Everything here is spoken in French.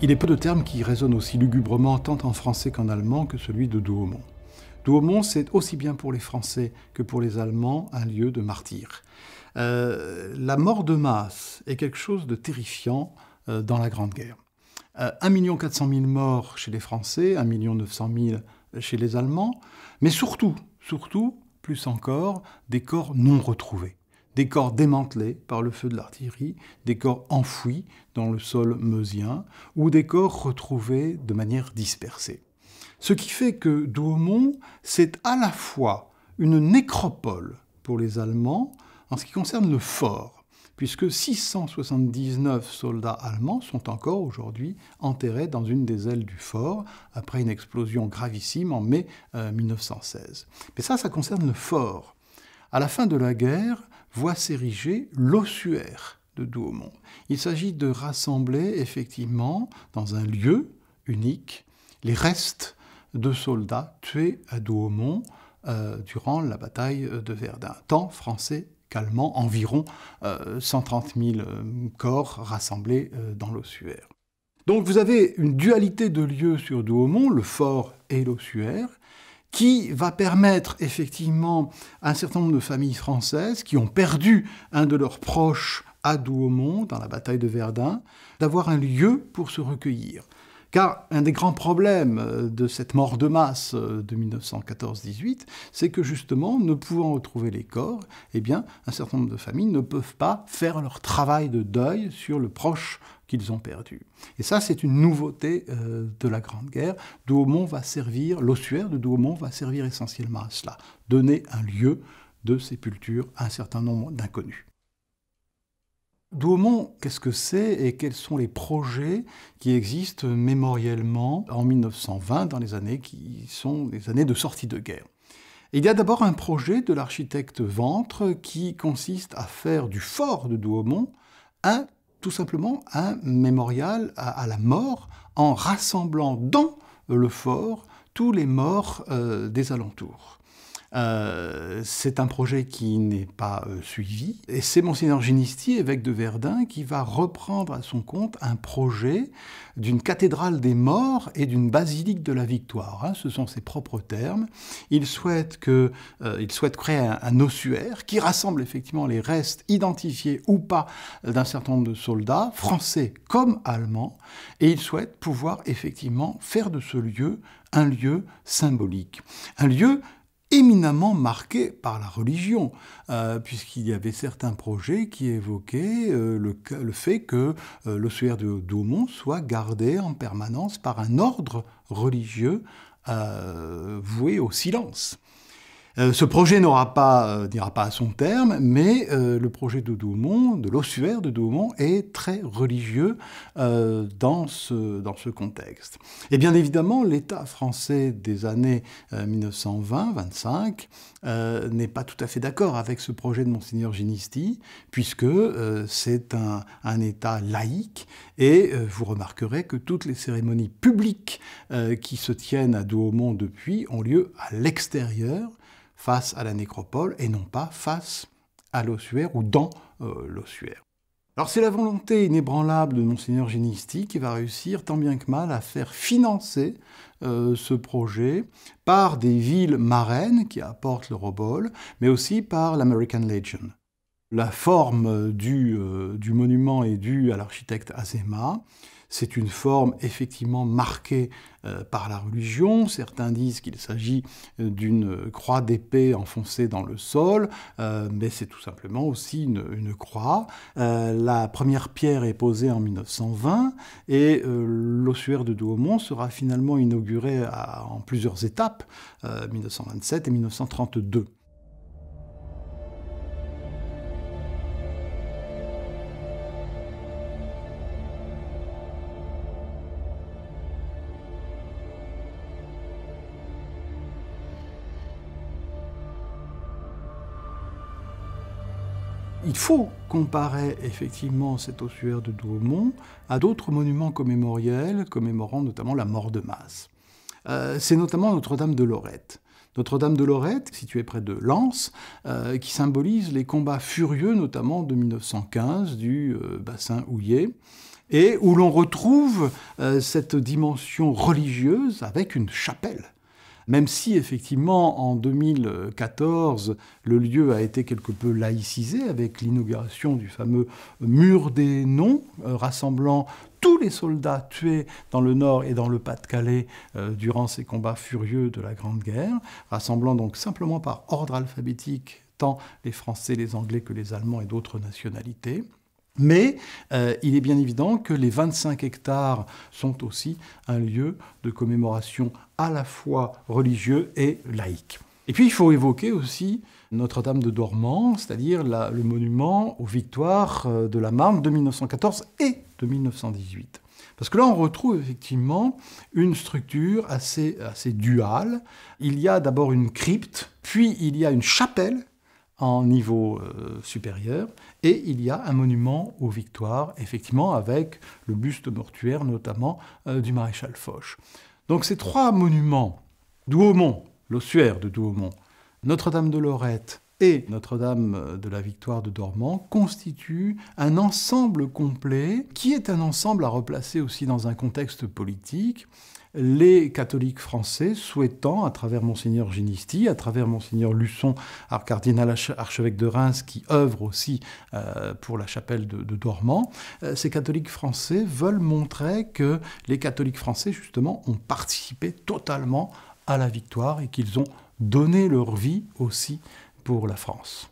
Il est peu de termes qui résonnent aussi lugubrement tant en français qu'en allemand que celui de Douaumont. Douaumont, c'est aussi bien pour les Français que pour les Allemands un lieu de martyrs. La mort de masse est quelque chose de terrifiant dans la Grande Guerre. 1 400 000 morts chez les Français, 1 900 000 chez les Allemands, mais surtout, plus encore, des corps non retrouvés. Des corps démantelés par le feu de l'artillerie, des corps enfouis dans le sol meusien, ou des corps retrouvés de manière dispersée. Ce qui fait que Douaumont, c'est à la fois une nécropole pour les Allemands en ce qui concerne le fort, puisque 679 soldats allemands sont encore aujourd'hui enterrés dans une des ailes du fort, après une explosion gravissime en mai 1916. Mais ça concerne le fort. À la fin de la guerre, voit s'ériger l'ossuaire de Douaumont. Il s'agit de rassembler effectivement dans un lieu unique les restes de soldats tués à Douaumont durant la bataille de Verdun, tant français qu'allemands, environ 130 000 corps rassemblés dans l'ossuaire. Donc vous avez une dualité de lieux sur Douaumont, le fort et l'ossuaire, qui va permettre effectivement à un certain nombre de familles françaises qui ont perdu un de leurs proches à Douaumont, dans la bataille de Verdun, d'avoir un lieu pour se recueillir. Car un des grands problèmes de cette mort de masse de 1914-18, c'est que justement, ne pouvant retrouver les corps, eh bien, un certain nombre de familles ne peuvent pas faire leur travail de deuil sur le proche qu'ils ont perdu. Et ça, c'est une nouveauté de la Grande Guerre. Douaumont va servir, l'ossuaire de Douaumont va servir essentiellement à cela, donner un lieu de sépulture à un certain nombre d'inconnus. Douaumont, qu'est-ce que c'est et quels sont les projets qui existent mémoriellement en 1920, dans les années qui sont les années de sortie de guerre? Il y a d'abord un projet de l'architecte Ventre qui consiste à faire du fort de Douaumont tout simplement un mémorial à la mort en rassemblant dans le fort tous les morts des alentours. C'est un projet qui n'est pas suivi, et c'est Monseigneur Ginisti, évêque de Verdun, qui va reprendre à son compte un projet d'une cathédrale des morts et d'une basilique de la victoire. Ce sont ses propres termes. Il souhaite créer un ossuaire qui rassemble effectivement les restes identifiés ou pas d'un certain nombre de soldats, français comme allemands, et il souhaite pouvoir effectivement faire de ce lieu un lieu symbolique. Un lieu éminemment marqué par la religion, puisqu'il y avait certains projets qui évoquaient le fait que l'ossuaire de Douaumont soit gardé en permanence par un ordre religieux voué au silence. Ce projet n'ira pas à son terme, mais le projet de Douaumont, de l'ossuaire de Douaumont, est très religieux dans ce contexte. Et bien évidemment, l'État français des années 1920-25 n'est pas tout à fait d'accord avec ce projet de Monseigneur Ginisti, puisque c'est un État laïque, et vous remarquerez que toutes les cérémonies publiques qui se tiennent à Douaumont depuis ont lieu à l'extérieur, face à la nécropole, et non pas face à l'ossuaire ou dans l'ossuaire. Alors c'est la volonté inébranlable de Monseigneur Ginisti qui va réussir tant bien que mal à faire financer ce projet par des villes marraines qui apportent le obol, mais aussi par l'American Legion. La forme du monument est due à l'architecte Azéma. C'est une forme effectivement marquée par la religion. Certains disent qu'il s'agit d'une croix d'épée enfoncée dans le sol, mais c'est tout simplement aussi une croix. La première pierre est posée en 1920 et l'ossuaire de Douaumont sera finalement inauguré en plusieurs étapes, 1927 et 1932. Il faut comparer effectivement cet ossuaire de Douaumont à d'autres monuments commémoriels, commémorant notamment la mort de masse. C'est notamment Notre-Dame de Lorette. Notre-Dame de Lorette, située près de Lens, qui symbolise les combats furieux, notamment de 1915, du bassin houillé. et où l'on retrouve cette dimension religieuse avec une chapelle. Même si, effectivement, en 2014, le lieu a été quelque peu laïcisé avec l'inauguration du fameux mur des noms, rassemblant tous les soldats tués dans le Nord et dans le Pas-de-Calais durant ces combats furieux de la Grande Guerre, rassemblant donc simplement par ordre alphabétique tant les Français, les Anglais que les Allemands et d'autres nationalités. Mais il est bien évident que les 25 hectares sont aussi un lieu de commémoration à la fois religieux et laïque. Et puis il faut évoquer aussi Notre-Dame de Dormans, c'est-à-dire le monument aux victoires de la Marne de 1914 et de 1918. Parce que là, on retrouve effectivement une structure assez duale. Il y a d'abord une crypte, puis il y a une chapelle en niveau supérieur, et il y a un monument aux victoires, effectivement, avec le buste mortuaire, notamment, du maréchal Foch. Donc ces trois monuments, Douaumont, l'ossuaire de Douaumont, Notre-Dame de Lorette et Notre-Dame de la Victoire de Dormans, constituent un ensemble complet, qui est un ensemble à replacer aussi dans un contexte politique, les catholiques français souhaitant, à travers Monseigneur Ginisti, à travers Monseigneur Luçon, cardinal archevêque de Reims, qui œuvre aussi pour la chapelle de Dormans, ces catholiques français veulent montrer que les catholiques français, justement, ont participé totalement à la victoire et qu'ils ont donné leur vie aussi pour la France.